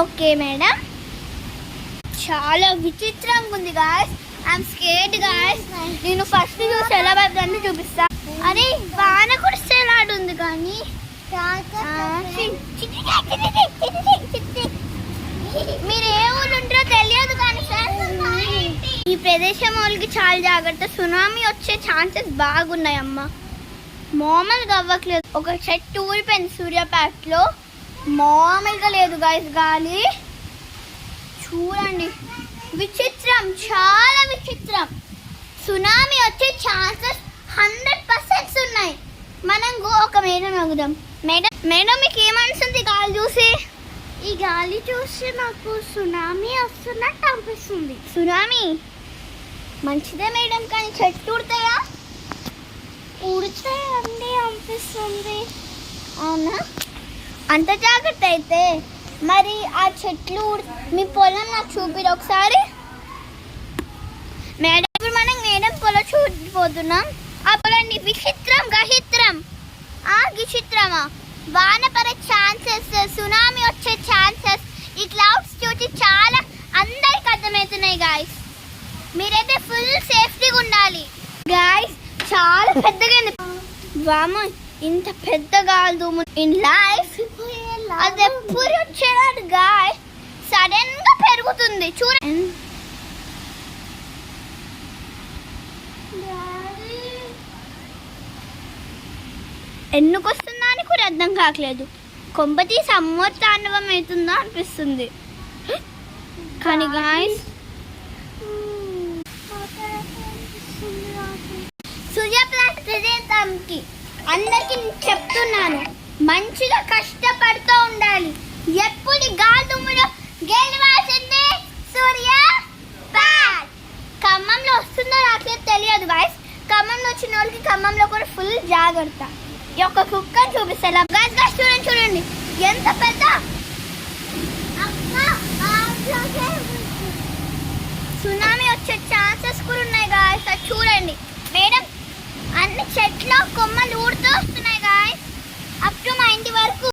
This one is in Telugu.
Okay madam. చాలా విచిత్రంగా ఉంది గాయస్. I'm scared guys. నేను ఫస్ట్ చూసి ఎలా భయపడాలని చూపిస్తా. అరే వాన కురిసేలాడు ఉంది కానీ మీరు ఏ ఊళ్ళు ఉంటారో తెలియదు కానీ సార్ ఈ ప్రదేశం వాళ్ళకి చాలా జాగ్రత్త. సునామీ వచ్చే ఛాన్సెస్ బాగున్నాయమ్మా. మామూలుగా అవ్వట్లేదు. ఒక చెట్టు ఊరిపోయింది సూర్యాపేటలో. మామూలుగా లేదు గాయస్ గాలి. చూడండి విచిత్రం, చాలా విచిత్రం. సునామీ వచ్చే ఛాన్సెస్ 100% ఉన్నాయి. మనం ఒక మేడం అడుగుదాం. మేడం మేడం మీకు ఏమనిస్తుంది గాలి చూసి? ఈ గాలి చూసి నాకు సునామీ వస్తున్నట్టు అనిపిస్తుంది. సునామీ మంచిదే మేడం, కానీ చెట్టు ఊడతాయా? ఊడితే అండి అనిపిస్తుంది. అవునా? అంత జాగ్రత్త అయితే మరి ఆ చెట్లు మీ పొలం నాకు చూపిరు ఒకసారి. మేడం ఇప్పుడు మనం మేడం పొలం చూడిపోతున్నాం. ఆ పొలాన్ని విచిత్రం గహిత్రం విచిత్రమా వాన పడే ఛాన్సెస్, సునామీ వచ్చే ఛాన్సెస్ ఈ క్లౌడ్స్ చూసి చాలా అందరికి అర్థమవుతున్నాయి గాయస్. మీరైతే ఫుల్ సేఫ్టీగా ఉండాలి గాయస్. చాలా పెద్దగా వామ ఇంత పెద్ద గాలి దుమ్ము ఇన్ లైఫ్ అది ఎప్పుడు వచ్చేది గాయస్. సడన్ గా పెరుగుతుంది చూడండి. ఎందుకు వస్తుందా అని కూడా అర్థం కావట్లేదు. కొంపతి సమ్మర్ తాండవం అవుతుందో అనిపిస్తుంది. కానీ గాయస్ సూర్యప్రదేశానికి అందరికి చెప్తున్నాను, మంచిగా కష్టపడుతూ ఉండాలి. ఎప్పుడు గాలి దుమ్ములో గెలవాల్సిందే సూర్యాపేట్. ఖమ్మంలో వస్తుందో రాట్లేదు తెలియదు గాయస్. ఖమ్మంలో వచ్చిన వాళ్ళకి ఖమ్మంలో కూడా ఫుల్ జాగ్రత్త. ఈ యొక్క కుక్కని చూపిస్తా గాయస్. చూడండి ఎంత పెద్ద సునామీ వచ్చే ఛాన్సెస్ కూడా ఉన్నాయి గాయస్. చూడండి మేడం అన్ని చెట్ల కొమ్మలు ఊడుతూ వస్తున్నాయి గాయస్. అప్ టు మా ఇంటి వరకు